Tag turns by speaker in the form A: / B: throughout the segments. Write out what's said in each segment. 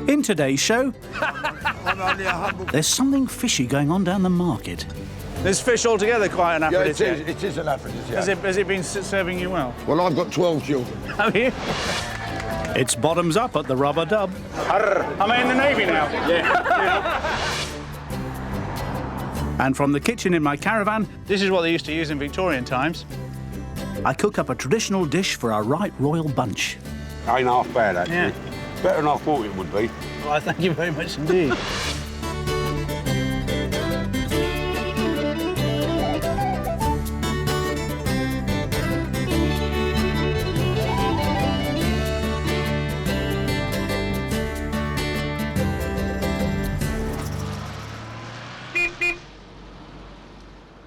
A: In today's show, there's something fishy going on down the market.
B: Is fish altogether quite an aphrodisiac?
C: Yeah, it is an aphrodisiac.
B: Has it been serving you well?
C: Well, I've got 12 children.
B: Have you?
A: It's bottoms up at the Rubber Dub.
B: Am I in the Navy now? Yeah.
A: And from the kitchen in my caravan,
B: This is what they used to use in Victorian times.
A: I cook up a traditional dish for our right royal bunch.
C: Ain't half bad, actually.
B: Yeah.
C: Better than I thought it would be.
B: Well, thank you very much indeed.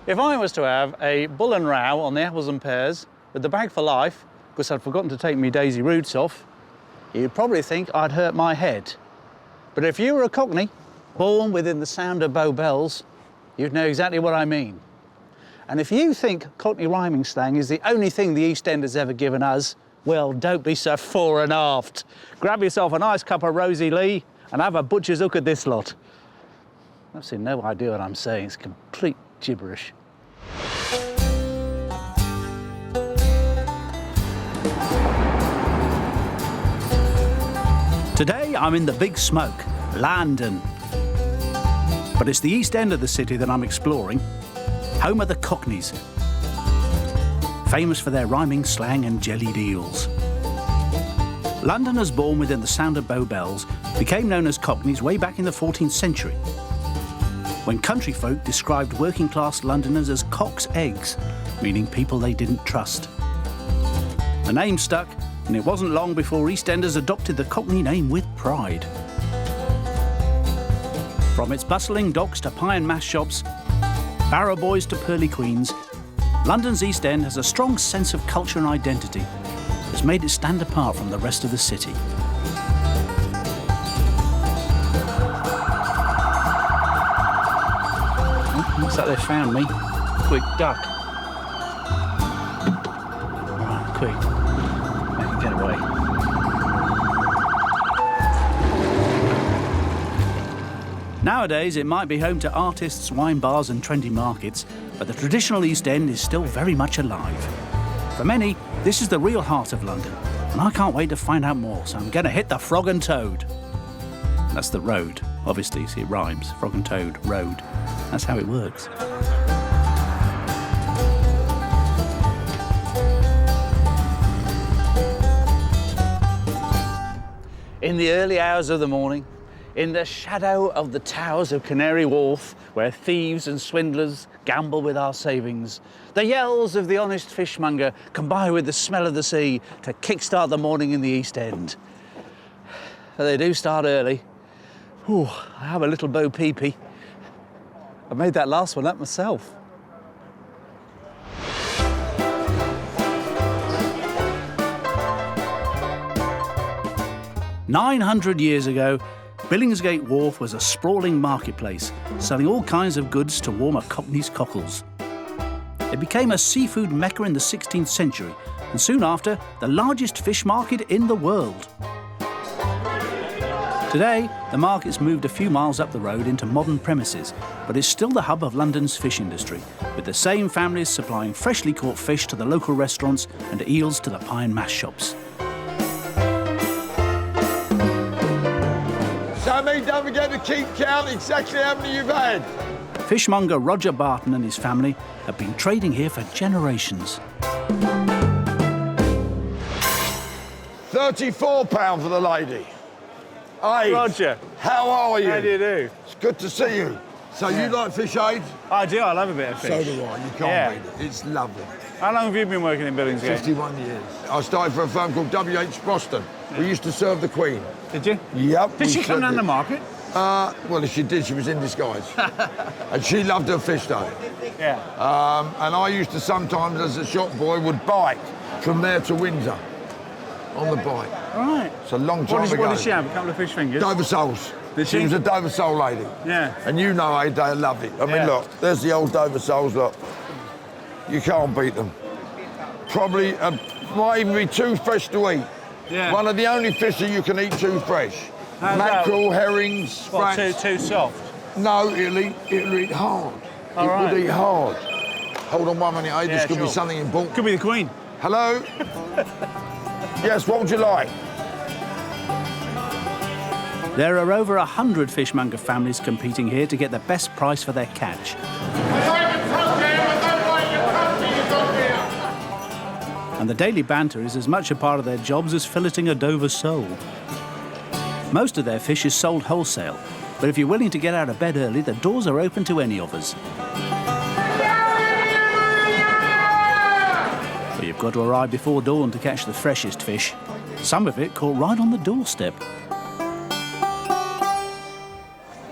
B: If I was to have a bull and row on the apples and pears with the bag for life, because I'd forgotten to take me daisy roots off, you'd probably think I'd hurt my head. But if you were a cockney, born within the sound of bow bells, you'd know exactly what I mean. And if you think cockney rhyming slang is the only thing the East End has ever given us, well, don't be so fore and aft. Grab yourself a nice cup of Rosy Lee and have a butcher's hook at this lot. I've absolutely no idea what I'm saying. It's complete gibberish.
A: Today, I'm in the big smoke, London. But it's the East End of the city that I'm exploring, home of the Cockneys, famous for their rhyming slang and jellied eels. Londoners born within the sound of bow bells became known as Cockneys way back in the 14th century, when country folk described working-class Londoners as cock's eggs, meaning people they didn't trust. The name stuck, and it wasn't long before EastEnders adopted the Cockney name with pride. From its bustling docks to pie and mash shops, barrow boys to Pearly Queens, London's East End has a strong sense of culture and identity that's made it stand apart from the rest of the city.
B: Looks like they found me. Quick, duck. Right, quick. Make it get away.
A: Nowadays, it might be home to artists, wine bars and trendy markets, but the traditional East End is still very much alive. For many, this is the real heart of London, and I can't wait to find out more, so I'm going to hit the Frog and Toad. That's the road. Obviously, see, it rhymes. Frog and Toad, road. That's how it works.
B: In the early hours of the morning, in the shadow of the towers of Canary Wharf, where thieves and swindlers gamble with our savings, the yells of the honest fishmonger combine with the smell of the sea to kickstart the morning in the East End. But they do start early. Ooh, I have a little Bo Peepee. I made that last one up myself.
A: "900 years ago, Billingsgate Wharf was a sprawling marketplace, selling all kinds of goods to warm a Cockney's cockles. It became a seafood mecca in the 16th century, and soon after, the largest fish market in the world. Today, the market's moved a few miles up the road into modern premises, but it's still the hub of London's fish industry, with the same families supplying freshly caught fish to the local restaurants and eels to the pie and mash shops.
C: Sammy, don't forget to keep count exactly how many you've had.
A: Fishmonger Roger Barton and his family have been trading here for generations.
C: £34 for the lady. Hey,
B: Roger.
C: How are you?
B: How do you do?
C: It's good to see you. So you like fish aid?
B: I do, I love a bit of fish.
C: So do I, you can't beat it. It's lovely.
B: How long have you been working in Billingsgate?
C: 51 years. I started for a firm called W.H. Boston. We used to serve the Queen.
B: Did you?
C: Yep.
B: Did she come down the market?
C: Well, if she did, she was in disguise. And she loved her fish, though.
B: Yeah.
C: And I used to sometimes, as a shop boy, would bike from there to Windsor on the bike.
B: Right.
C: It's a long time ago.
B: What did she have? A couple of fish fingers?
C: Dover soles.
B: Did
C: she?
B: she
C: was a Dover sole lady.
B: Yeah.
C: And you know, eh, they're lovely. I mean, look, there's the old Dover soles, look. You can't beat them. Probably, might even be too fresh to eat.
B: Yeah.
C: One of the only fish that you can eat too fresh.
B: How's
C: Mackerel, herrings,
B: What,
C: sprats.
B: too soft?
C: No, it'll eat hard.
B: All
C: it
B: right.
C: would eat hard. Hold on 1 minute, eh? This
B: Yeah,
C: could be
B: sure.
C: something important.
B: Could be the Queen.
C: Hello? Yes, what would you like?
A: There are over 100 fishmonger families competing here to get the best price for their catch. And the daily banter is as much a part of their jobs as filleting a Dover sole. Most of their fish is sold wholesale, but if you're willing to get out of bed early, the doors are open to any of us. But you've got to arrive before dawn to catch the freshest fish. Some of it caught right on the doorstep.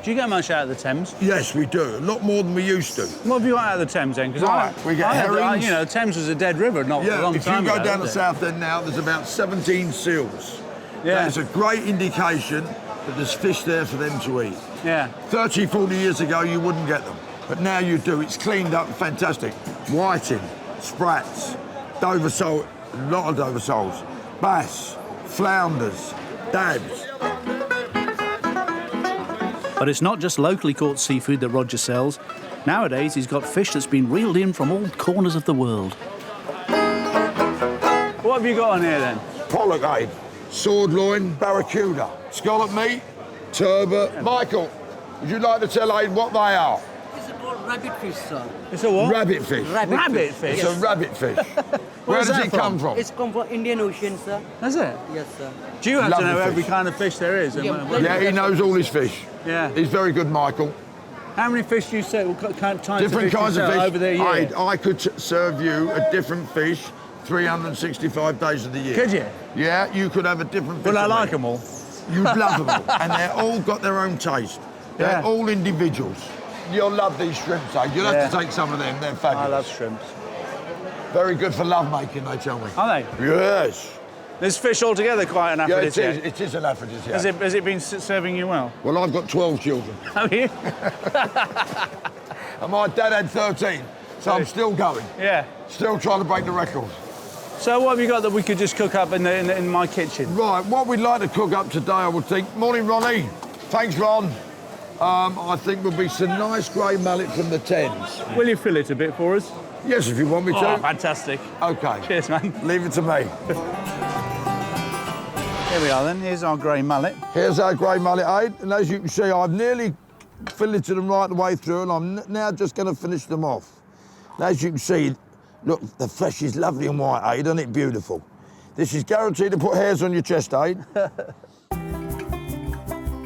B: Do you get much out of the Thames?
C: Yes, we do. A lot more than we used to.
B: What have you got out of the Thames then? 'Cause
C: Right, we get herrings.
B: You know, the Thames was a dead river not a
C: Yeah,
B: long
C: if you
B: time ago.
C: go down the
B: wasn't it?
C: south end now, there's about 17 seals.
B: Yeah.
C: That is a great indication that there's fish there for them to eat.
B: Yeah.
C: 30, 40 years ago, you wouldn't get them. But now you do. It's cleaned up, fantastic. Whiting, sprats, Dover sole, a lot of Dover soles, bass, flounders, dabs.
A: But it's not just locally caught seafood that Roger sells. Nowadays, he's got fish that's been reeled in from all corners of the world.
B: What have you got on here then?
C: Pollock, eh? Sword loin, barracuda, scallop meat, turbot. Michael, would you like to tell Aid what they are?
D: It's called rabbit fish, sir.
B: It's a what?
C: Rabbit fish.
B: Rabbit fish?
C: It's a rabbit fish. Where
B: Where's
C: does
B: that
C: it come
B: from?
C: from?
D: It's come from Indian Ocean, sir.
B: Is it?
D: Yes, sir.
B: Do you have
C: Love
B: to know
C: the
B: every
C: fish.
B: kind of fish there is?
D: Yeah,
C: Yeah, he knows all his fish.
B: Yeah.
C: He's very good, Michael.
B: How many fish do you sell? What kind of
C: Different
B: fish
C: kinds
B: you
C: of
B: sell
C: fish.
B: over the year?
C: I could serve you a different fish 365 days of the year.
B: Could you?
C: Yeah, you could have a different fish.
B: Well, I
C: a
B: like
C: week.
B: them all.
C: You'd love them all. And they're all got their own taste. They're
B: Yeah.
C: all individuals. You'll love these shrimps, eh? You'll have
B: Yeah.
C: to take some of them. They're fabulous.
B: I love shrimps.
C: Very good for love making, they tell me.
B: Are they?
C: Yes.
B: Is fish altogether quite an
C: Yeah,
B: aphrodisiac?
C: it is an aphrodisiac.
B: Has it been serving you well?
C: Well, I've got 12 children.
B: Have you?
C: And my dad had 13. So I'm still going.
B: Yeah.
C: Still trying to break the record.
B: So what have you got that we could just cook up in my kitchen?
C: Right, what we'd like to cook up today, I would think. Morning, Ronnie. Thanks, Ron. I think would be some nice grey mullet from the Thames.
B: Will you fill it a bit for us?
C: Yes, if you want me to.
B: Oh, fantastic.
C: Okay.
B: Cheers, man.
C: Leave it to me.
B: Here we are then. Here's our grey mullet.
C: Here's our grey mullet, Aid. And as you can see, I've nearly filleted them right the way through, and I'm now just going to finish them off. And as you can see, look, the flesh is lovely and white, Aid, isn't it beautiful? This is guaranteed to put hairs on your chest, Aid.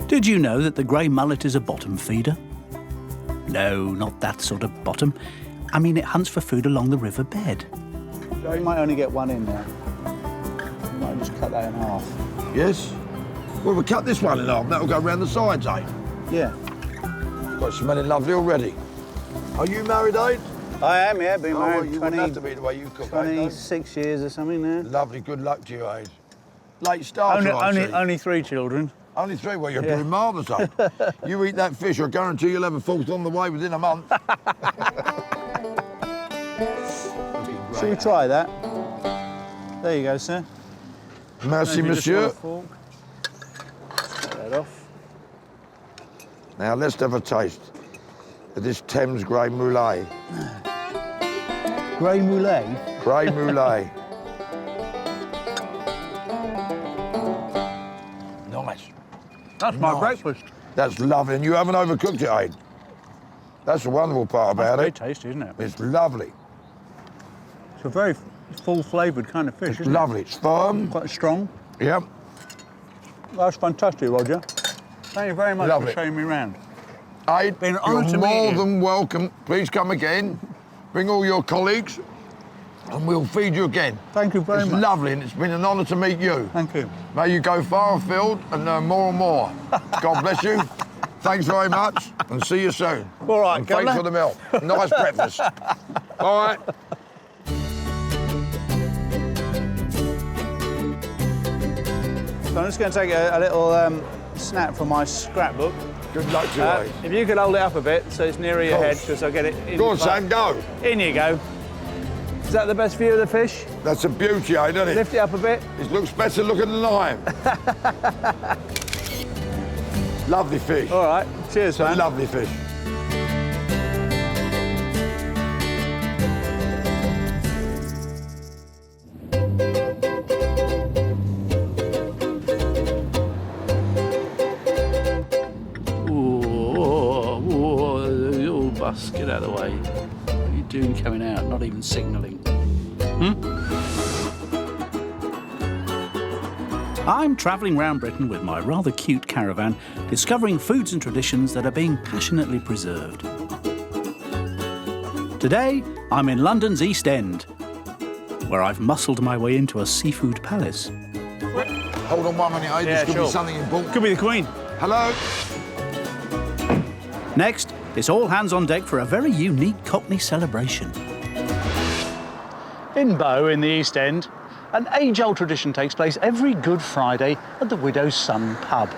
A: Did you know that the grey mullet is a bottom feeder? No, not that sort of bottom. I mean, it hunts for food along the river bed.
B: So you might only get one in there. You might just cut that in half.
C: Yes? Well, we'll cut this one in half. That'll go round the sides, Aid.
B: Yeah.
C: Got it smelling lovely already. Are you married, Aid?
B: I am, yeah. Been
C: Oh, well,
B: married
C: you wouldn't have to be the way you cook, Aid.
B: 26 years or something now.
C: Lovely, good luck to you, Aid. Late starter, I see.
B: Only 3 children.
C: Only 3? Well, you're doing marvellous, Aid. You eat that fish, I guarantee you'll have a fourth on the way within a month.
B: Shall we try that? There you go, sir.
C: Merci,
B: If you just
C: monsieur.
B: want a fork. Get that off.
C: Now, let's have a taste of this Thames grey moulet.
B: Grey moulet.
C: Grey moulet. Nice.
B: That's my
C: Nice.
B: breakfast.
C: That's lovely. And you haven't overcooked it, Aid. That's the wonderful part about
B: Very
C: it.
B: tasty, isn't it?
C: It's lovely.
B: It's a very full-flavoured kind of fish,
C: It's
B: isn't
C: lovely. It's firm.
B: it? Quite strong.
C: Yep.
B: That's fantastic, Roger. Thank you very much
C: Lovely.
B: for showing me around.
C: Aid,
B: Been an honour
C: you're
B: to meet
C: more
B: you.
C: than welcome. Please come again. Bring all your colleagues, and we'll feed you again.
B: Thank you very
C: It's
B: much.
C: lovely, and it's been an honour to meet you.
B: Thank you.
C: May you go far afield and learn more and more. God bless you. Thanks very much, and see you soon.
B: All right,
C: and thanks
B: Governor.
C: for the milk. Nice breakfast. All right.
B: So I'm just going to take a little snap from my scrapbook.
C: Good luck to you, Aid.
B: If you could hold it up a bit so it's nearer your head,
C: course.
B: because I'll get it in.
C: Go on, Sam, go.
B: In you go. Is that the best view of the fish?
C: That's a beauty, Aid, isn't it?
B: Lift it up a bit.
C: It looks better looking than I am. Lovely fish.
B: All right, cheers, man.
C: Lovely fish.
A: Oh, bus, get out of the way. What are you doing coming out? Not even signalling. I'm travelling round Britain with my rather cute caravan, discovering foods and traditions that are being passionately preserved. Today, I'm in London's East End, where I've muscled my way into a seafood palace.
C: Hold on 1 minute, Aid.
B: Yeah,
C: This could be something important.
B: Could be the Queen.
C: Hello?
A: Next, it's all hands on deck for a very unique Cockney celebration.
B: In Bow, in the East End, an age-old tradition takes place every Good Friday at the Widow's Son pub.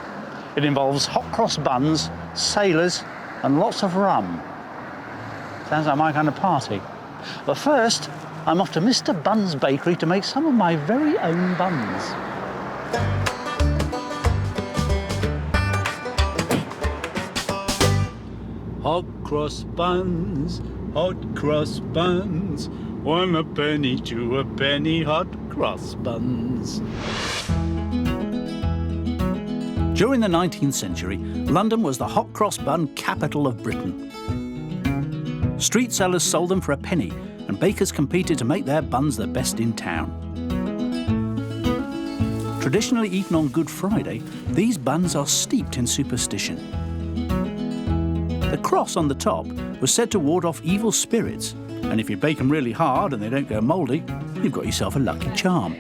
B: It involves hot cross buns, sailors, and lots of rum. Sounds like my kind of party. But first, I'm off to Mr. Bun's bakery to make some of my very own buns.
A: Hot cross buns, 1 a penny, 2 a penny, hot cross buns. During the 19th century, London was the hot cross bun capital of Britain. Street sellers sold them for a penny, and bakers competed to make their buns the best in town. Traditionally eaten on Good Friday, these buns are steeped in superstition. The cross on the top was said to ward off evil spirits, and if you bake them really hard and they don't go mouldy, you've got yourself a lucky charm.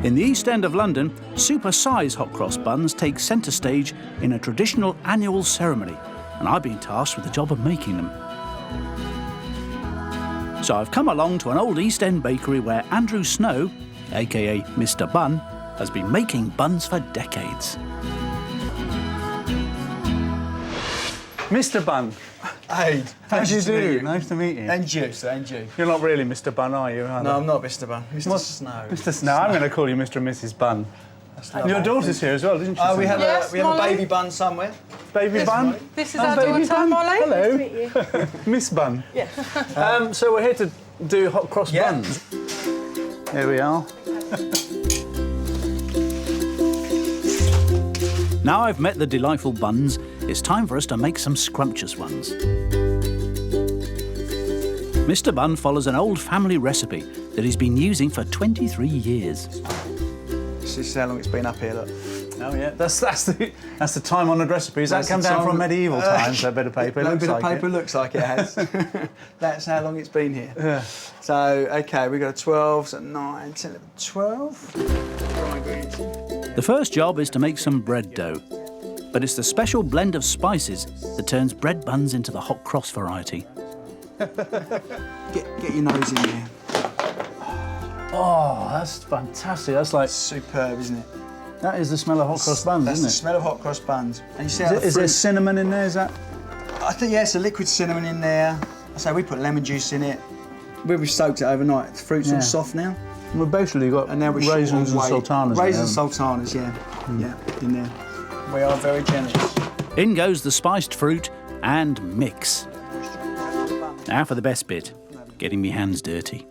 A: In the East End of London, super-size hot cross buns take centre stage in a traditional annual ceremony, and I've been tasked with the job of making them. So I've come along to an old East End bakery where Andrew Snow, aka Mr. Bun, has been making buns for decades.
B: Mr. Bun.
E: Hey,
B: How do you do? Nice to meet you.
E: And you, sir, and you.
B: You're not really Mr. Bun, are you?
E: No, I'm not Mr. Bun. Mr. Snow.
B: Mr. Snow. I'm going to call you Mr. and Mrs. Bun. And your daughter's here as well, didn't she?
E: Oh, we have
F: Yes,
E: a
F: Molly.
E: baby bun somewhere.
B: Baby Bun.
F: This is
B: Oh,
F: our
B: baby
F: daughter,
B: Bun.
F: Molly.
B: Hello.
F: Nice to meet you.
B: Miss Bun. Yeah. So we're here to do hot cross
E: Yeah.
B: buns. Here we are.
A: Now I've met the delightful buns, it's time for us to make some scrumptious ones. Mr. Bun follows an old family recipe that he's been using for 23 years.
E: This is how long it's been up here, look.
B: Oh yeah, that's the time-honoured recipe. Does that
E: That's
B: come
E: the
B: down
E: time-
B: from medieval times? That bit of paper. It
E: That
B: looks
E: bit
B: like
E: of paper
B: it.
E: looks like it has. That's how long it's been here.
B: Yeah.
E: So, OK, we've got a 12, so 9, 10, 11, 12. Dry ingredients.
A: The first job is to make some bread dough, but it's the special blend of spices that turns bread buns into the hot cross variety.
E: Get your nose in there.
B: Oh, that's fantastic. That's like
E: Superb, isn't it?
B: that is the smell of hot cross buns,
E: That's
B: isn't
E: the
B: it?
E: smell of hot cross buns. And you see how the
B: Is there
E: fruit...
B: cinnamon in there? Is that?
E: I think, yeah, it's a liquid cinnamon in there. So we put lemon juice in it. We've soaked it overnight. The fruit's
B: Yeah.
E: all soft now.
B: We've basically got
E: And now we're
B: raisins and
E: short on weight.
B: sultanas.
E: Raisins and sultanas, yeah. Yeah, in there. We are very generous.
A: In goes the spiced fruit and mix. Now for the best bit, getting me hands dirty.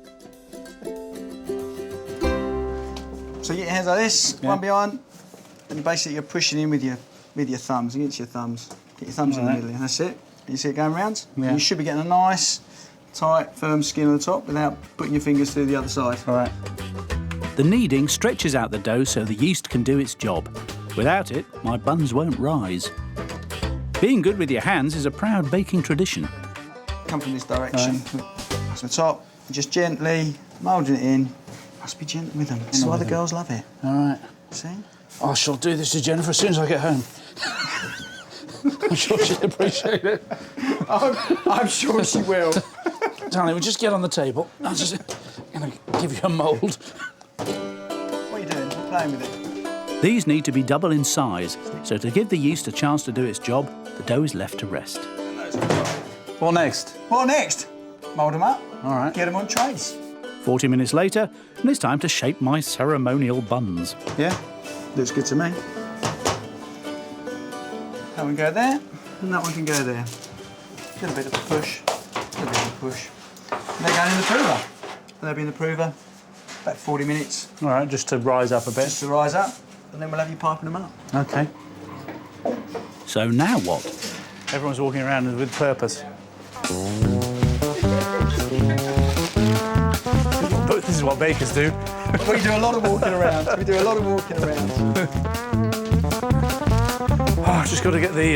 E: So you get your hands like this,
B: Yeah.
E: one behind, and basically you're pushing in with your thumbs, against your thumbs. Get your thumbs in the
B: Alright.
E: middle, and that's it. You see it going round?
B: Yeah.
E: And you should be getting a nice, tight, firm skin on the top without putting your fingers through the other side.
B: All right.
A: The kneading stretches out the dough so the yeast can do its job. Without it, my buns won't rise. Being good with your hands is a proud baking tradition.
E: Come from this direction. That's the top, and just gently moulding it in. Must be gentle with them. This is why the girls love it.
B: All right.
E: See?
B: I shall do this to Jennifer as soon as I get home. I'm sure she'll appreciate it.
E: I'm sure she will.
B: Darling, we'll just get on the table. I'm just going to give you a mould.
E: What are you doing? You're playing with it.
A: These need to be double in size, so to give the yeast a chance to do its job, the dough is left to rest.
B: What next?
E: What next? Mould them up.
B: All right.
E: Get them on trays.
A: 40 minutes later, and it's time to shape my ceremonial buns.
E: Yeah? Looks good to me. That one go there, and that one can go there. A little bit of a push, a little bit of a push. And they're going in the prover. And they'll be in the prover about 40 minutes.
B: All right, just to rise up a bit.
E: Just to rise up, and then we'll have you piping them up.
B: OK.
A: So now what?
B: Everyone's walking around with purpose. But this is what bakers do.
E: We do a lot of walking around. We do a lot of walking around.
B: Oh, just got to get the...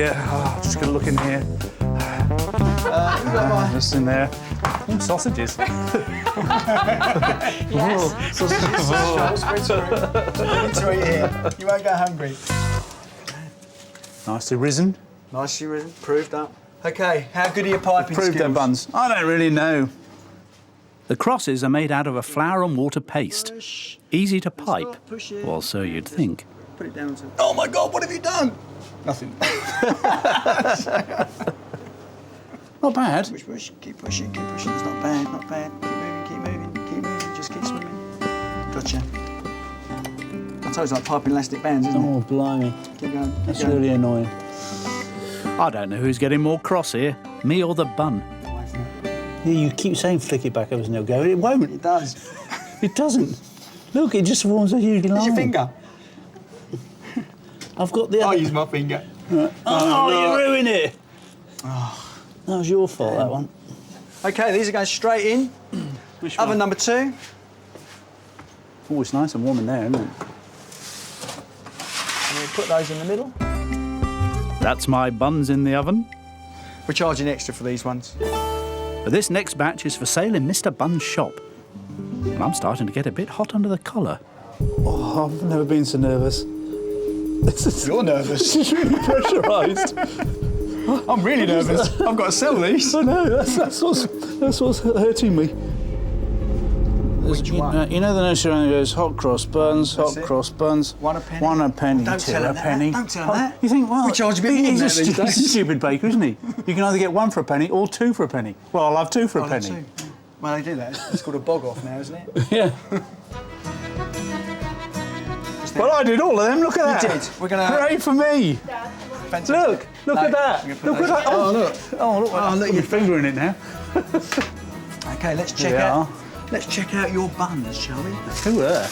B: just got to look in here. Just in there. Oh, sausages.
E: Yes. Sausages. To eat here. You won't go hungry.
B: Nicely risen.
E: Nicely risen. Proved up. OK, how good are your piping
B: Proved
E: skills?
B: them buns. I don't really know.
A: The crosses are made out of a flour and water paste.
E: Push.
A: Easy to pipe.
E: Push it.
A: Well, so you'd think.
E: Put it down to... Oh, my God, what have you done? Nothing.
B: Not bad.
E: Push, push. Keep pushing, keep pushing. It's not bad, not bad. Keep moving, keep moving, keep moving. Just keep swimming. Gotcha. I told you it's like piping elastic bands, isn't
B: Oh, blimey.
E: it? Keep going. Keep
B: That's
E: going.
B: really annoying.
A: I don't know who's getting more cross here, me or the bun.
E: Away from it.
B: Yeah, you keep saying flick it back over and they'll go. It won't.
E: It does.
B: It doesn't. Look, it just forms a huge line.
E: Use your finger.
B: I've got the
E: I'll
B: other...
E: use my finger.
B: Oh, you ruined it. Oh. That was your fault, that one.
E: OK, these are going straight in.
B: Which
E: Oven
B: one?
E: number 2.
B: Oh, it's nice and warm in there, isn't it?
E: And we'll put those in the middle.
A: That's my buns in the oven.
E: We're charging extra for these ones.
A: But this next batch is for sale in Mr. Bun's shop. And I'm starting to get a bit hot under the collar.
B: Oh, I've never been so nervous.
E: You're nervous.
B: This is really pressurised.
E: I'm really nervous. I've got to sell these.
B: I know, that's what's hurting me.
E: Which one?
B: You know the nursery rhyme goes hot cross buns,
E: That's
B: hot
E: it.
B: cross buns.
E: One a penny.
B: One a penny,
E: Don't
B: two
E: tell
B: a
E: him that.
B: penny.
E: Don't tell him that.
B: You think, well,
E: We charge a bit more than that these
B: he's a
E: days.
B: stupid baker, isn't he? You can either get one for a penny or two for a penny. Well, I'll have two for a penny.
E: Too. Well, they do that. It's called a bog off now, isn't it?
B: Yeah. Well, I did all of them. Look at that.
E: You did. We're gonna.
B: Great for me.
E: Fantastic.
B: Look at that.
E: We're gonna put
B: Look at
E: those-
B: that.
E: Oh, look.
B: Oh, look.
E: Oh,
B: I've
E: look,
B: got my
E: you-
B: finger in it now.
E: OK, let's check
B: There we
E: out.
B: are.
E: Let's check out your buns, shall we?
B: Who are?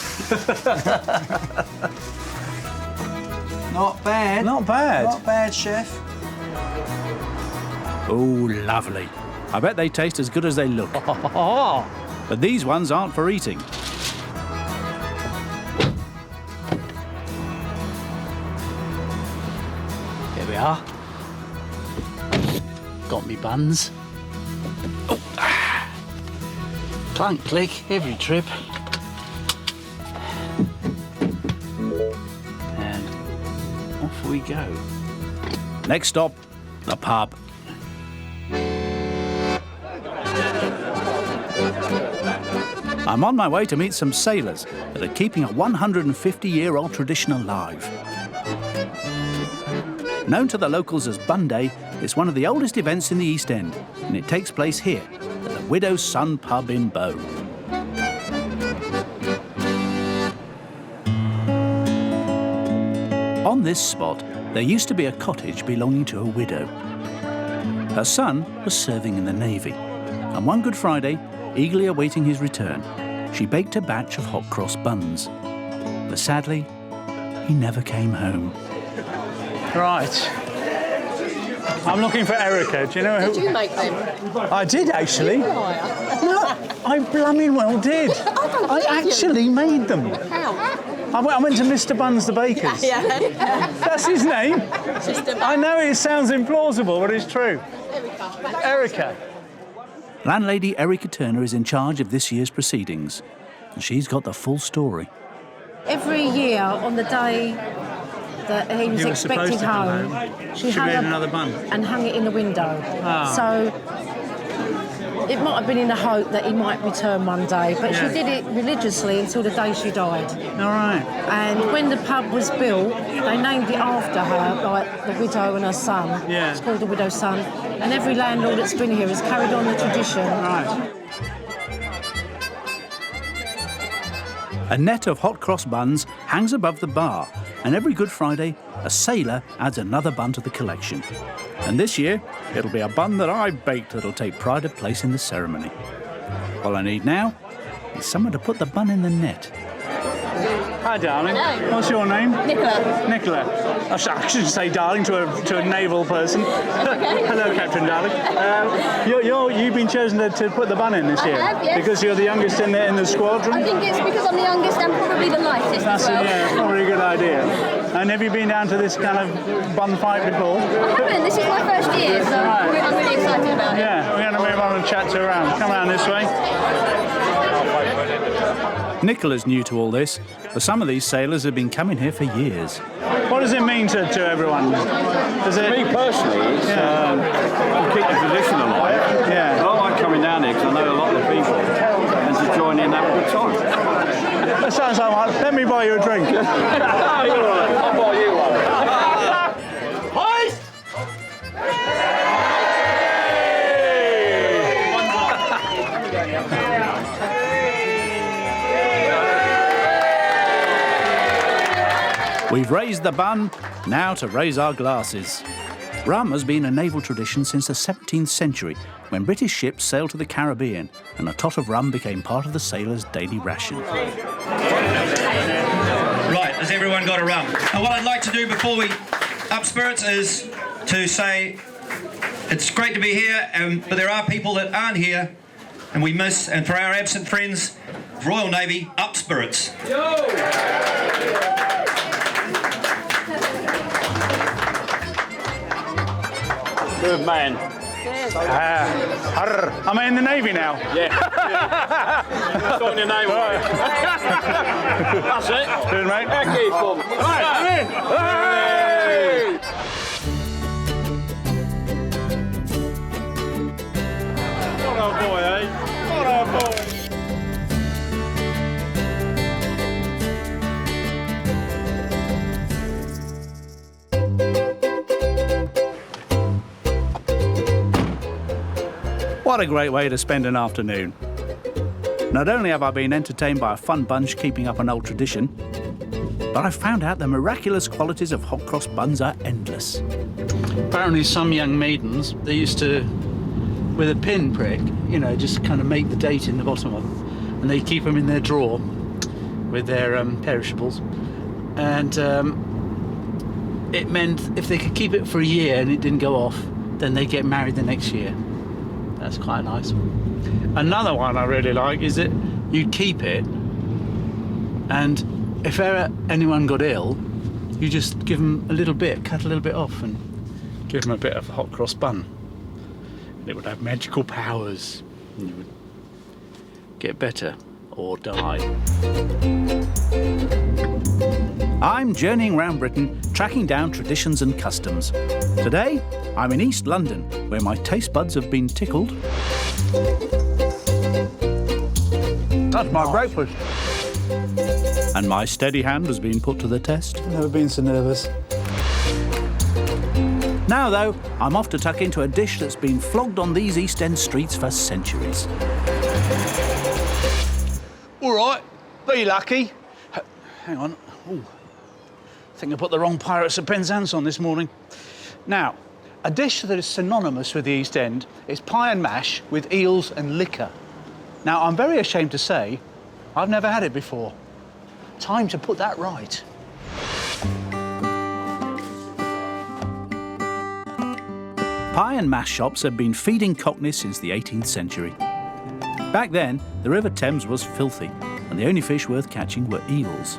E: Not bad.
B: Not bad.
E: Not bad, chef.
A: Oh, lovely. I bet they taste as good as they look. But these ones aren't for eating. Here we are. Got me buns. Oh. Clunk, click, every trip. And off we go. Next stop, the pub. I'm on my way to meet some sailors that are keeping a 150-year-old tradition alive. Known to the locals as Bun Day, it's one of the oldest events in the East End, and it takes place here, at the Widow's Son pub in Bow. On this spot, there used to be a cottage belonging to a widow. Her son was serving in the Navy, and one Good Friday, eagerly awaiting his return, she baked a batch of hot cross buns. But sadly, he never came home.
B: Right. I'm looking for Erica. Do you know who?
F: Did you make them?
B: I did actually. No, I blooming well did. I actually made them.
F: How?
B: I went to Mr. Buns the Baker's.
F: Yeah.
B: That's his name.
F: System.
B: I know it sounds implausible, but it's true. Erica.
A: Landlady Erica Turner is in charge of this year's proceedings, and she's got the full story.
G: Every year on the day that he was expected home, she hung
B: made
G: a-
B: another bun.
G: and hung it in the window.
B: Ah.
G: So it might have been in the hope that he might return one day, but she did it religiously until the day she died.
B: All right.
G: And when the pub was built, they named it after her, like the widow and her son.
B: Yeah.
G: It's called the Widow's Son. And every landlord that's been here has carried on the tradition.
B: Right.
A: A net of hot cross buns hangs above the bar, and every Good Friday, a sailor adds another bun to the collection. And this year, it'll be a bun that I baked that'll take pride of place in the ceremony. All I need now is someone to put the bun in the net.
B: Hi, darling.
F: Hello.
B: What's your name?
F: Nicola.
B: Nicola. I shouldn't say darling to a naval person.
F: Okay.
B: Hello, Captain Darling. You've been chosen to put the bun in this year.
F: I have, yes.
B: Because you're the youngest in the squadron.
F: I think it's because I'm the youngest and probably the lightest
B: That's
F: as well.
B: yeah, probably a good idea. And have you been down to this kind of bun fight before?
F: I haven't. This is my first year, so I'm really excited about it.
B: Yeah, we're going to move on and chat to her around. Come around this way.
A: Nicola's new to all this, but some of these sailors have been coming here for years.
B: What does it mean to everyone? Does it?
H: Me personally, it's to keep the tradition alive.
B: Yeah.
H: I like coming down here because I know a lot of the people and to join in and have a good time.
B: That sounds like one. Let me buy you a drink.
H: Oh, you're all right. I'll buy you one.
A: We've raised the bun, now to raise our glasses. Rum has been a naval tradition since the 17th century, when British ships sailed to the Caribbean and a tot of rum became part of the sailors' daily ration.
I: Right, has everyone got a rum? And what I'd like to do before we up spirits is to say it's great to be here, but there are people that aren't here and we miss, and for our absent friends, Royal Navy, up spirits.
H: Good man.
B: Am I in the Navy now?
H: Yeah. That's on your name. That's it.
B: Good, mate.
H: Keep on. Right, I'm in. Hey! What a boy, eh? What a boy.
A: What a great way to spend an afternoon. Not only have I been entertained by a fun bunch keeping up an old tradition, but I've found out the miraculous qualities of hot cross buns are endless.
B: Apparently some young maidens, they used to, with a pin prick, you know, just kind of make the date in the bottom of them, and they keep them in their drawer with their perishables. And it meant if they could keep it for a year and it didn't go off, then they get married the next year. That's quite nice. Another one I really like is that you keep it, and if ever anyone got ill, you just give them a little bit, cut a little bit off, and give them a bit of a hot cross bun. And it would have magical powers, and you would get better or die.
A: I'm journeying around Britain, tracking down traditions and customs. Today, I'm in East London, where my taste buds have been tickled.
B: That's my breakfast.
A: And my steady hand has been put to the test.
B: I've never been so nervous.
A: Now, though, I'm off to tuck into a dish that's been flogged on these East End streets for centuries.
B: All right, be lucky. Hang on. Ooh. I think I put the wrong Pirates of Penzance on this morning. Now, a dish that is synonymous with the East End is pie and mash with eels and liquor. Now, I'm very ashamed to say, I've never had it before. Time to put that right.
A: Pie and mash shops have been feeding cockneys since the 18th century. Back then, the River Thames was filthy, and the only fish worth catching were eels.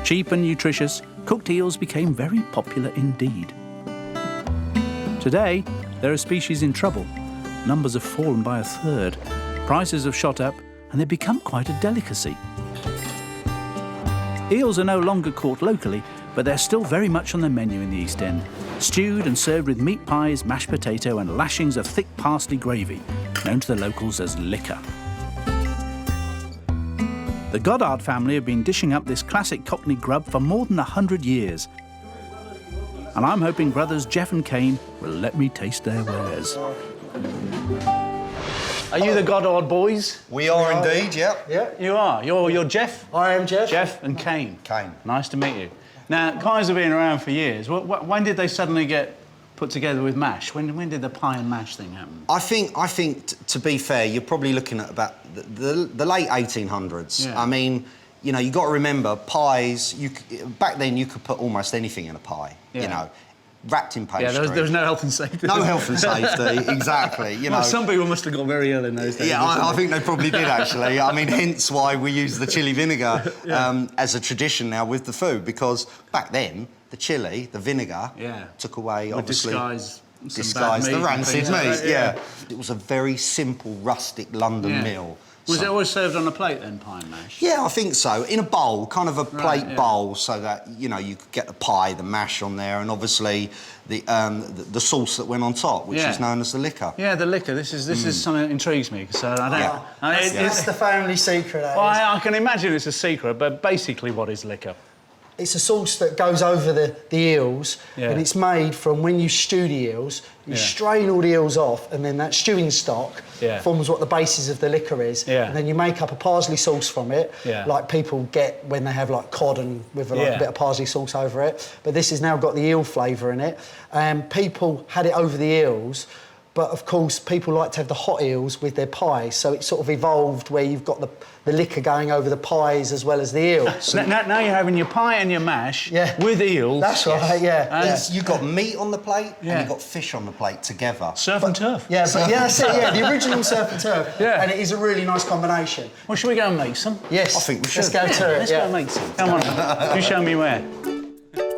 A: Cheap and nutritious, cooked eels became very popular indeed. Today, there are species in trouble. Numbers have fallen by a third. Prices have shot up, and they've become quite a delicacy. Eels are no longer caught locally, but they're still very much on the menu in the East End, stewed and served with meat pies, mashed potato and lashings of thick parsley gravy, known to the locals as liquor. The Goddard family have been dishing up this classic cockney grub for more than 100 years. And I'm hoping brothers Jeff and Kane will let me taste their wares.
B: Are you the Goddard boys?
J: We are indeed, yep.
E: Yeah.
B: You are. You're Jeff?
E: I am Jeff.
B: Jeff and Kane.
J: Kane.
B: Nice to meet you. Now, guys have been around for years. When did they suddenly get put together with MASH? When did the pie and mash thing happen?
J: I think to be fair, you're probably looking at about the late 1800s.
B: Yeah.
J: I mean, you know, you got to remember pies. Back then, you could put almost anything in a pie.
B: Yeah.
J: You know, wrapped in pastry.
B: Yeah, there was no health and safety.
J: No health and safety, exactly. You know,
B: some people must have got very ill in those days.
J: Yeah, I think they probably did actually. I mean, hence why we use the chili vinegar as a tradition now with the food, because back then the chili, the vinegar, took away obviously. Disguise the rancid meat. Yeah. It was a very simple, rustic London meal.
B: Was it always served on a plate then, pie and mash?
J: Yeah, I think so. In a bowl, kind of a plate bowl, so that you know you could get the pie, the mash on there, and obviously the sauce that went on top, which is known as the liquor.
B: Yeah, the liquor. This is something that intrigues me. So I don't.
E: It's the family secret.
B: Well, I can imagine it's a secret, but basically, what is liquor?
E: It's a sauce that goes over the eels, and it's made from when you stew the eels. You strain all the eels off, and then that stewing stock forms what the basis of the liquor is. And then you make up a parsley sauce from it, like people get when they have like cod and with like a bit of parsley sauce over it. But this has now got the eel flavour in it, and people had it over the eels. But of course, people like to have the hot eels with their pies, so it sort of evolved where you've got the liquor going over the pies as well as the eels.
B: Now you're having your pie and your mash with eels.
E: That's right,
B: And
J: you've got meat on the plate and you've got fish on the plate together.
B: Surf and turf.
E: Yeah, that's it, the original surf and turf. And it is a really nice combination.
B: Well, should we go and make some?
E: Yes.
J: I think we should.
E: Let's go to it.
B: Let's go and make some. Come on, you show me where.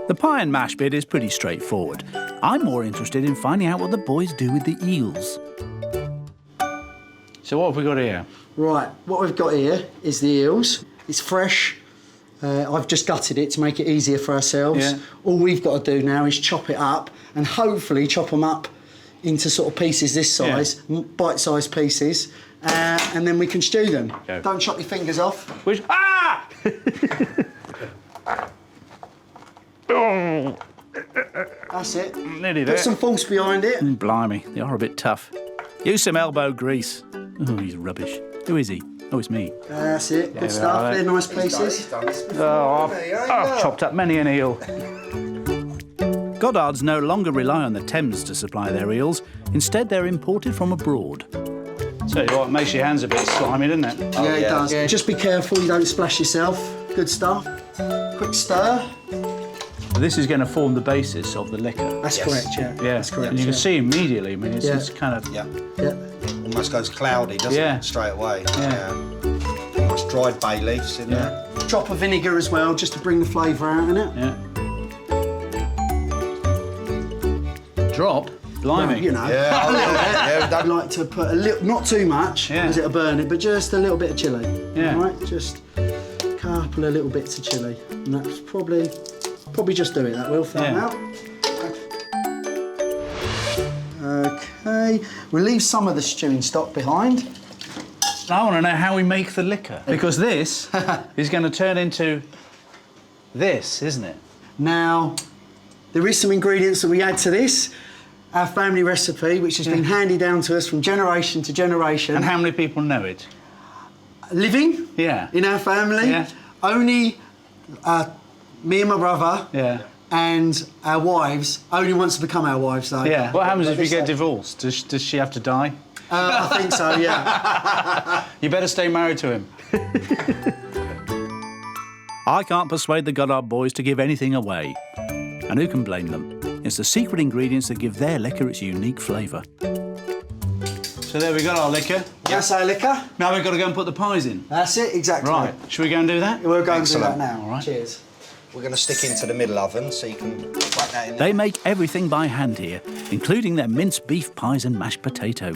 A: The pie and mash bit is pretty straightforward. I'm more interested in finding out what the boys do with the eels.
B: So what have we got here?
E: Right, what we've got here is the eels. It's fresh. I've just gutted it to make it easier for ourselves. All we've got to do now is chop it up and hopefully chop them up into sort of pieces this size, bite-sized pieces, and then we can stew them.
B: Okay.
E: Don't chop your fingers off.
B: Which... Ah!
E: That's it.
B: Nearly there.
E: Put some force behind it.
A: Blimey, they are a bit tough. Use some elbow grease. Oh, he's rubbish. Who is he? Oh, it's me.
E: That's it. Good stuff. They're nice pieces.
B: I've chopped up many an eel.
A: Goddards no longer rely on the Thames to supply their eels. Instead, they're imported from abroad.
B: Tell you what, it makes your hands a bit slimy, doesn't it?
E: Yeah, it does. Yeah. Just be careful you don't splash yourself. Good stuff. Quick stir.
B: This is going to form the basis of the liquor.
E: That's correct, yeah. That's correct.
B: And you can see immediately, I mean, it's kind of...
E: Yeah.
J: Almost goes cloudy, doesn't it? Straight away. Nice dried bay leaves in there.
E: Drop of vinegar as well, just to bring the flavour out in it.
B: Drop? Blimey.
E: Well, you know.
J: Yeah,
E: a little bit. I'd like to put a little, not too much, because it'll burn it, but just a little bit of chilli.
B: Yeah.
E: All right, just a couple of little bits of chilli. And that's probably just do it, that will, throw out. Okay, we'll leave some of the stewing stock behind.
B: I want to know how we make the liquor, because this is going to turn into this, isn't it?
E: Now, there is some ingredients that we add to this. Our family recipe, which has been handed down to us from generation to generation.
B: And how many people know it?
E: Living in our family. Only me and my brother and our wives. Only wants to become our wives, though.
B: Yeah. What happens if you get divorced? Does she have to die?
E: I think so, yeah.
B: You better stay married to him.
A: I can't persuade the Goddard boys to give anything away. And who can blame them? It's the secret ingredients that give their liquor its unique flavour.
B: So there we got our liquor.
E: That's our liquor.
B: Now we've got to go and put the pies in.
E: That's it, exactly.
B: Right. Should we go and do that?
E: We'll go and do that now.
B: All right.
E: Cheers.
J: We're going to stick into the middle oven so you can whack that in there.
A: They make everything by hand here, including their minced beef pies and mashed potato.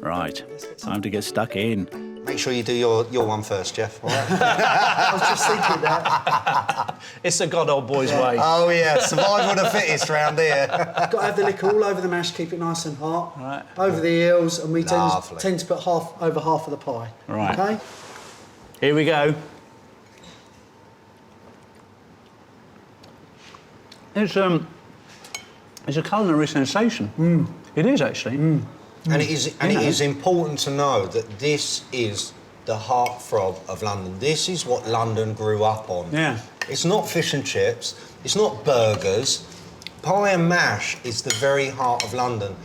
A: Right, time to get stuck in.
J: Make sure you do your one first, Jeff. All right?
E: I was just thinking that.
B: It's the Goddard boys' way.
J: Oh, yeah, survival of the fittest round here.
E: Got to have the liquor all over the mash, keep it nice and hot. Right. Over the eels, and we tend to put over half of the pie.
B: Right.
E: Okay?
B: Here we go. It's a culinary sensation. It is, actually.
J: And it is important to know that this is the heartthrob of London. This is what London grew up on.
B: Yeah.
J: It's not fish and chips, it's not burgers. Pie and mash is the very heart of London.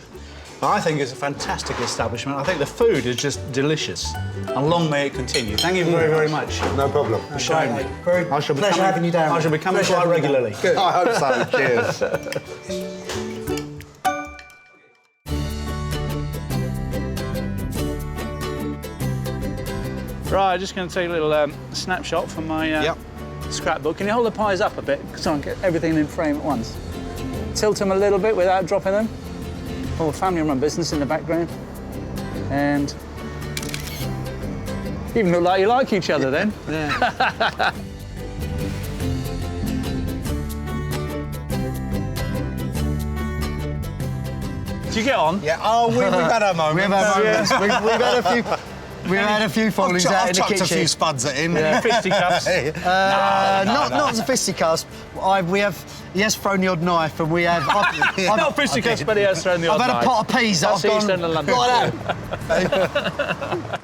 B: I think it's a fantastic establishment. I think the food is just delicious. And long may it continue. Thank you very, very much.
J: No problem.
B: For showing me.
E: I shall be having you down.
B: I shall be coming quite regularly.
J: Good. I hope so. Cheers.
B: Right, just going to take a little snapshot from my scrapbook. Can you hold the pies up a bit so I can get everything in frame at once? Tilt them a little bit without dropping them. All family-run business in the background. And you even look like you like each other then.
J: Yeah.
B: Did you get on?
J: Yeah. Oh, we've had our moments.
E: We've had moments. We've had a few. We've had a few fallings out in the kitchen.
J: I've chucked a few spuds at him.
B: Yeah. Fisticuffs?
E: Not as a fisticuffs. He has thrown the odd knife, and we have.
B: Not fisticuffs, but he has thrown the odd knife.
E: I've had a pot of peas that I've gone
B: East End of London.
E: like that.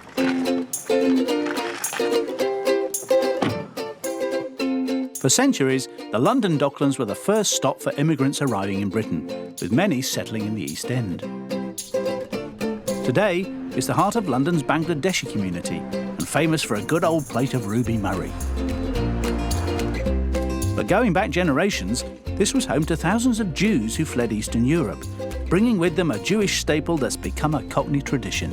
A: For centuries, the London Docklands were the first stop for immigrants arriving in Britain, with many settling in the East End. Today, it's the heart of London's Bangladeshi community and famous for a good old plate of Ruby Murray. But going back generations, this was home to thousands of Jews who fled Eastern Europe, bringing with them a Jewish staple that's become a Cockney tradition.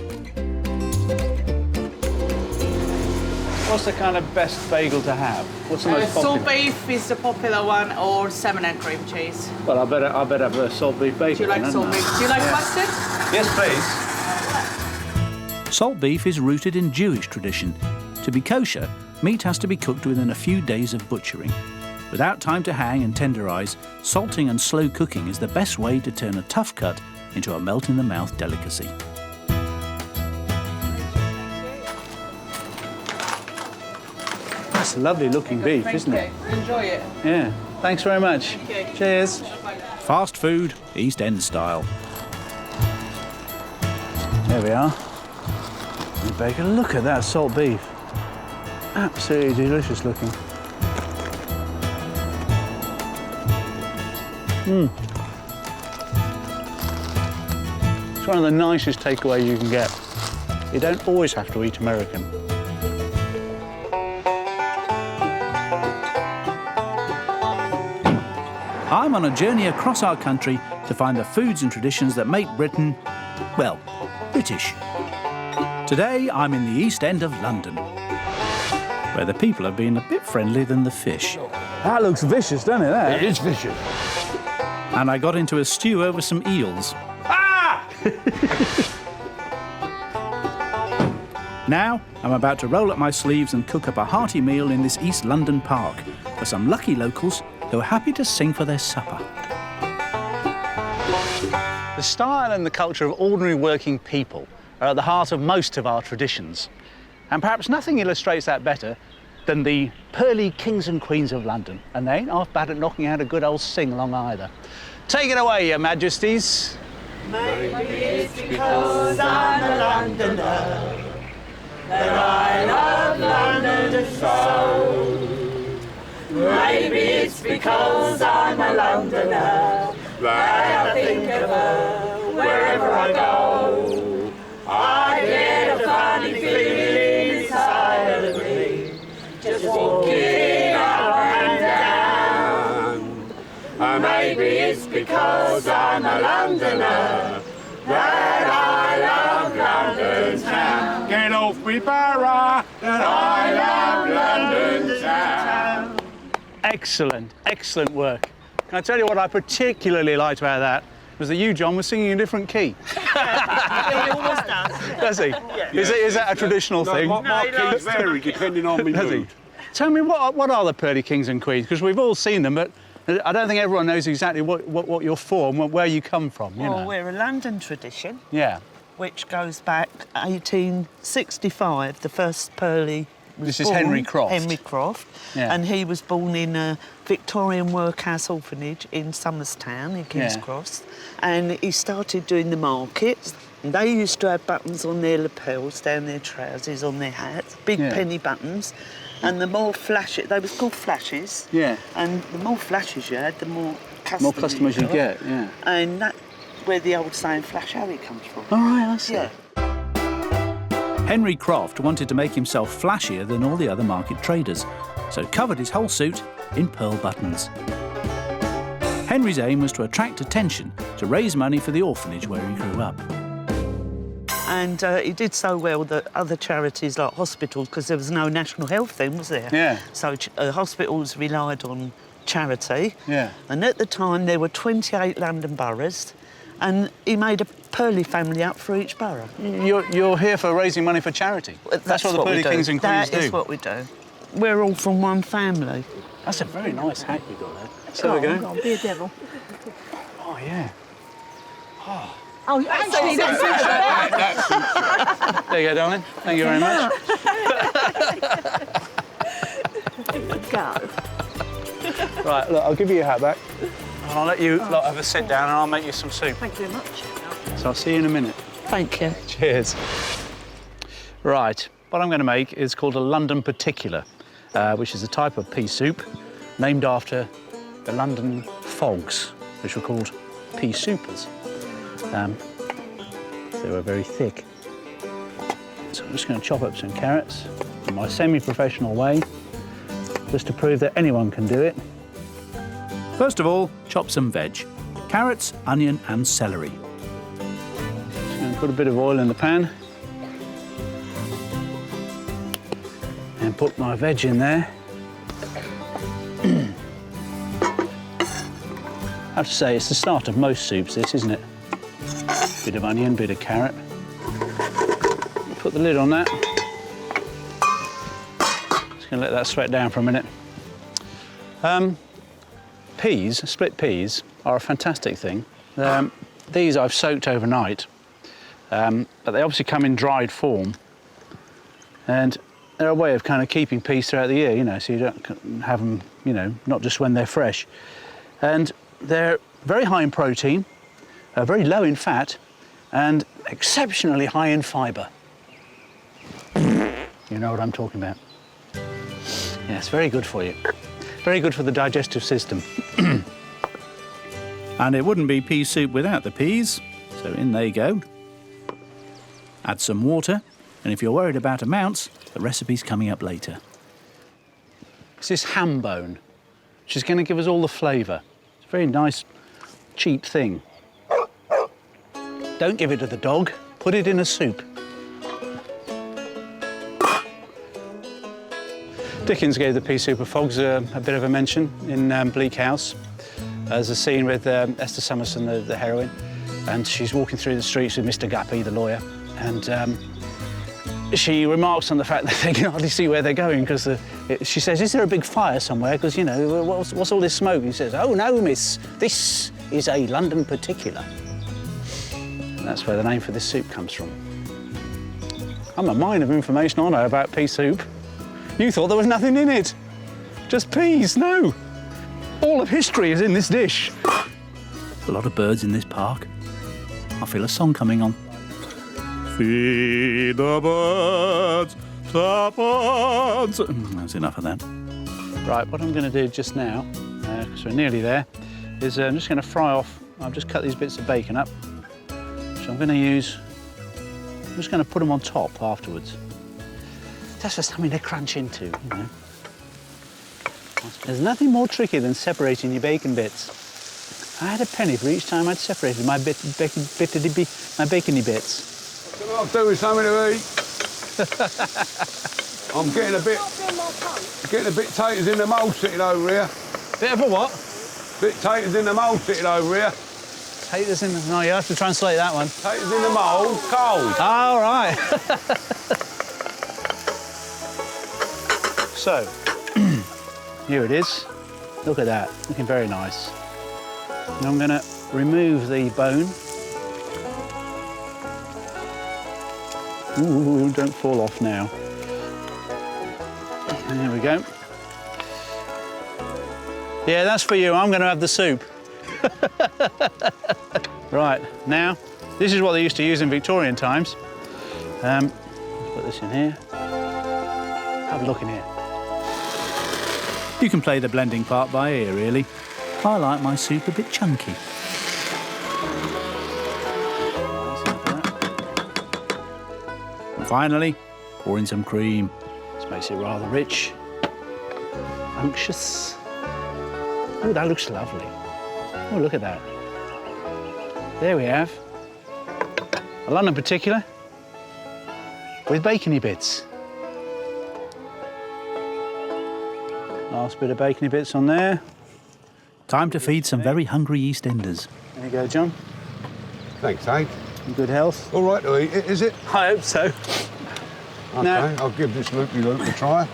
B: What's the kind of best bagel to have? What's the most popular?
K: Salt beef is the popular one, or salmon and cream cheese.
B: Well, I better have a salt beef bagel.
K: Do you like salt beef? Do you like mustard?
B: Yes, please.
A: Salt beef is rooted in Jewish tradition. To be kosher, meat has to be cooked within a few days of butchering. Without time to hang and tenderise, salting and slow cooking is the best way to turn a tough cut into a melt-in-the-mouth delicacy.
B: That's lovely looking beef, isn't it?
K: Enjoy it.
B: Yeah. Thanks very much.
K: Thank you.
B: Cheers.
A: Fast food, East End style.
B: There we are. The bacon. Look at that salt beef. Absolutely delicious looking. It's one of the nicest takeaways you can get. You don't always have to eat American.
A: I'm on a journey across our country to find the foods and traditions that make Britain, well, British. Today, I'm in the East End of London, where the people have been a bit friendlier than the fish.
B: That looks vicious, doesn't it? That?
C: It is vicious.
A: And I got into a stew over some eels.
B: Ah!
A: Now, I'm about to roll up my sleeves and cook up a hearty meal in this East London park for some lucky locals who are happy to sing for their supper.
B: The style and the culture of ordinary working people are at the heart of most of our traditions. And perhaps nothing illustrates that better than the Pearly Kings and Queens of London. And they ain't half bad at knocking out a good old sing-along either. Take it away, Your Majesties.
L: Maybe it's because I'm a Londoner that I love London so. Maybe it's because I'm a Londoner that I think of her wherever I go. I get a funny feeling inside of me, just walking up and down. Maybe it's because I'm a Londoner that I love London town. Get off me barra, that I love London town.
B: Excellent, excellent work. Can I tell you what I particularly liked about that? Was that you, John, was singing in a different key.
L: Yeah, he always does.
B: Does he?
L: Yeah.
B: Is that a traditional thing?
H: My keys vary depending on my
B: Does he?
H: mood.
B: Tell me, what are the Pearly Kings and Queens? Because we've all seen them, but I don't think everyone knows exactly what you're for and where you come from, you
M: Well,
B: know.
M: we're a London tradition.
B: Yeah.
M: Which goes back 1865, the first Pearly was
B: This is
M: born,
B: Henry Croft.
M: Henry Croft.
B: Yeah.
M: And he was born in a Victorian workhouse orphanage in Somerstown, in King's
B: Yeah.
M: Cross. And he started doing the markets. And they used to have buttons on their lapels, down their trousers, on their hats, big penny buttons. And the more flashes, they was called flashes.
B: Yeah.
M: And the more flashes you had, the more customers,
B: More customers you get, yeah.
M: And that's where the old saying "flash Harry" comes from.
B: All right, I see.
M: Yeah.
A: Henry Croft wanted to make himself flashier than all the other market traders, so covered his whole suit in pearl buttons. Henry's aim was to attract attention, to raise money for the orphanage where he grew up.
M: And he did so well that other charities like hospitals, because there was no national health then, was there?
B: Yeah.
M: So hospitals relied on charity.
B: Yeah.
M: And at the time there were 28 London boroughs, and he made a Pearly family up for each borough.
B: You're here for raising money for charity. That's what the Pearly Kings and Queens do.
M: That is what we do. We're all from one family.
B: That's a very nice hat you got there. So we go.
G: Be a devil.
B: Oh, yeah.
G: Oh, actually, that's
B: There you go, darling. Thank you very much.
G: Go.
B: Right, look, I'll give you your hat back. And I'll let you lot have a sit down and I'll make you some soup.
G: Thank you very much.
B: So I'll see you in a minute.
M: Thank you.
B: Cheers. Right, what I'm going to make is called a London Particular, which is a type of pea soup named after the London fogs, which were called pea soupers. They were very thick. So I'm just going to chop up some carrots in my semi-professional way, just to prove that anyone can do it.
A: First of all, chop some veg. Carrots, onion and celery.
B: Just going to put a bit of oil in the pan. And put my veg in there. I have to say, it's the start of most soups, this, isn't it? Bit of onion, bit of carrot. Put the lid on that. Just going to let that sweat down for a minute. Peas, split peas, are a fantastic thing. These I've soaked overnight, but they obviously come in dried form. And they're a way of kind of keeping peas throughout the year, you know, so you don't have them, you know, not just when they're fresh. And they're very high in protein, very low in fat, and exceptionally high in fibre. You know what I'm talking about. Yeah, it's very good for you. Very good for the digestive system.
A: And it wouldn't be pea soup without the peas, so in they go. Add some water, and if you're worried about amounts, the recipe's coming up later.
B: It's this ham bone, which is going to give us all the flavour. It's a very nice, cheap thing. Don't give it to the dog, put it in a soup. Dickens gave the pea soup of fogs a bit of a mention in Bleak House. There's a scene with Esther Summerson, the heroine, and she's walking through the streets with Mr. Guppy, the lawyer, and she remarks on the fact that they can hardly see where they're going because she says, "Is there a big fire somewhere? Because, you know, what's all this smoke?" He says, "Oh, no, miss, this is a London Particular." And that's where the name for this soup comes from. I'm a mine of information, aren't I, about pea soup? You thought there was nothing in it. Just peas, no. All of history is in this dish.
A: A lot of birds in this park. I feel a song coming on. Feed the birds, the birds. That's enough of that.
B: Right, what I'm going to do just now, because we're nearly there, is I'm just going to fry off. I've just cut these bits of bacon up. So I'm going to use, I'm just going to put them on top afterwards. That's just something to crunch into, you know. There's nothing more tricky than separating your bacon bits. I had a penny for each time I'd separated my bacony bits.
L: I'll do something to eat. I'm getting a bit taters in the mould sitting over here.
B: Bit of a what?
L: Bit taters in the mould sitting over here.
B: Taters in the... No, you have to translate that one.
L: Taters in the mould, cold.
B: All right. So, here it is. Look at that, looking very nice. And I'm going to remove the bone. Ooh, don't fall off now. There we go. Yeah, that's for you. I'm going to have the soup. Right, now This is what they used to use in Victorian times. Let's put this in here. Have a look in here.
A: You can play the blending part by ear, really. I like my soup a bit chunky. And finally, pour in some cream.
B: This makes it rather rich, unctuous. Oh, that looks lovely. Oh, look at that. There we have a London particular with bacony bits. Last bit of bacony bits on there.
A: Time to feed some very hungry EastEnders.
B: There you go, John.
L: Thanks, Hank.
B: In good health.
L: All right to eat it, is it?
B: I hope so.
L: OK,
B: Now,
L: I'll give this loopy-loop a try.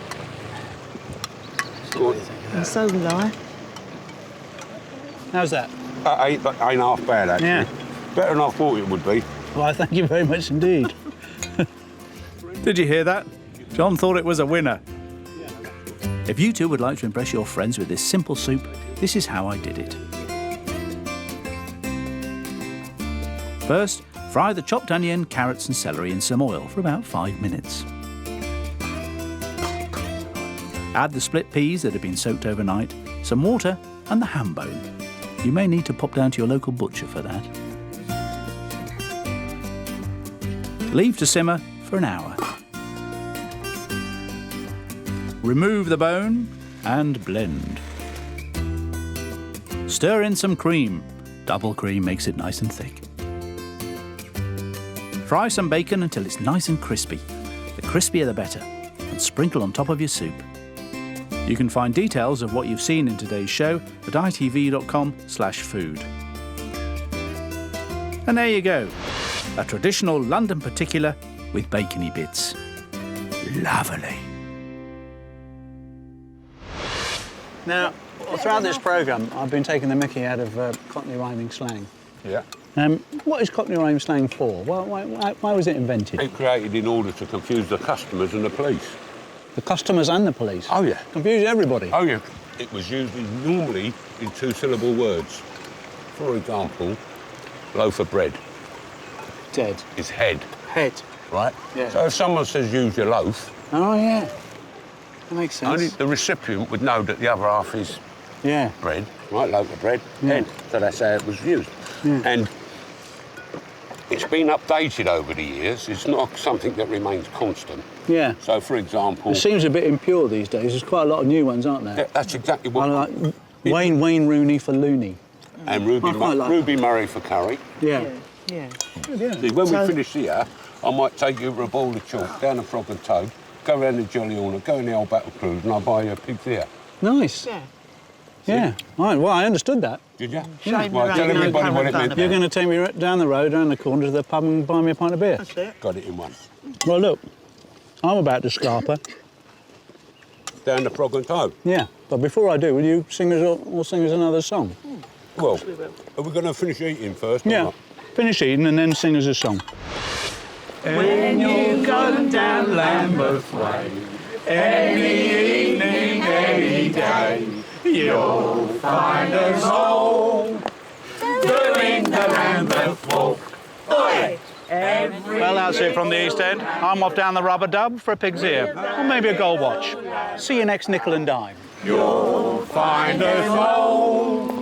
M: And so will I.
B: how's that?
L: Ain't half bad, actually.
B: Yeah.
L: Better than I thought it would be.
B: Well, thank you very much indeed.
A: Did you hear that? John thought it was a winner. If you too would like to impress your friends with this simple soup, this is how I did it. First, fry the chopped onion, carrots and celery in some oil for about 5 minutes. Add the split peas that have been soaked overnight, some water and the ham bone. You may need to pop down to your local butcher for that. Leave to simmer for an hour. Remove the bone and blend. Stir in some cream. Double cream makes it nice and thick. Fry some bacon until it's nice and crispy. The crispier the better. And sprinkle on top of your soup. You can find details of what you've seen in today's show at itv.com/food. And there you go. A traditional London particular with bacony bits. Lovely.
B: Now, throughout this programme, I've been taking the mickey out of cockney rhyming slang.
L: Yeah.
B: What is cockney rhyming slang for? Why was it invented?
L: It created in order to confuse the customers and the police.
B: The customers and the police?
L: Oh, yeah.
B: Confuse everybody?
L: Oh, yeah. It was used normally in two-syllable words. For example, loaf of bread.
B: Dead.
L: Is head.
B: Head.
L: Right?
B: Yeah.
L: So if someone says use your loaf...
B: Oh, yeah. That makes sense.
L: Only the recipient would know that the other half is bread, right? Loaf of bread, head. So that's how it was used.
B: Yeah.
L: And it's been updated over the years. It's not something that remains constant.
B: Yeah.
L: So, for example...
B: It seems a bit impure these days. There's quite a lot of new ones, aren't there?
L: Yeah, that's exactly what...
B: Like Wayne Rooney for loony.
L: And Ruby Murray for curry.
B: Yeah.
M: Yeah.
L: See, when we finish here, I might take you for a bowl of chalk, down the Frog and Toad, go round the Jolly Hornet, go in the old Battle Cruise, and I'll buy you a pig's ear.
B: Nice.
M: Yeah.
B: Yeah. Right, well, I understood that.
L: Did you?
M: Shame
L: Well, tell everybody what it meant.
B: You're going to take me down the road, down the corner to the pub and buy me a pint of beer?
M: That's it.
L: Got it in one.
B: Well, look, I'm about to scarper.
L: Down the Frog and Toad?
B: Yeah, but before I do, will you sing us another song?
L: Well, are we going to finish eating first or
B: Yeah,
L: not?
B: finish eating and then sing us a song.
N: When you go down Lambeth Way, any evening, any day, you'll find us all doing the Lambeth Walk. Oi!
B: Well, that's it from the East End. I'm off down the Rubber Dub for a pig's ear, or maybe a gold watch. See you next nickel and dime.
N: You'll find us all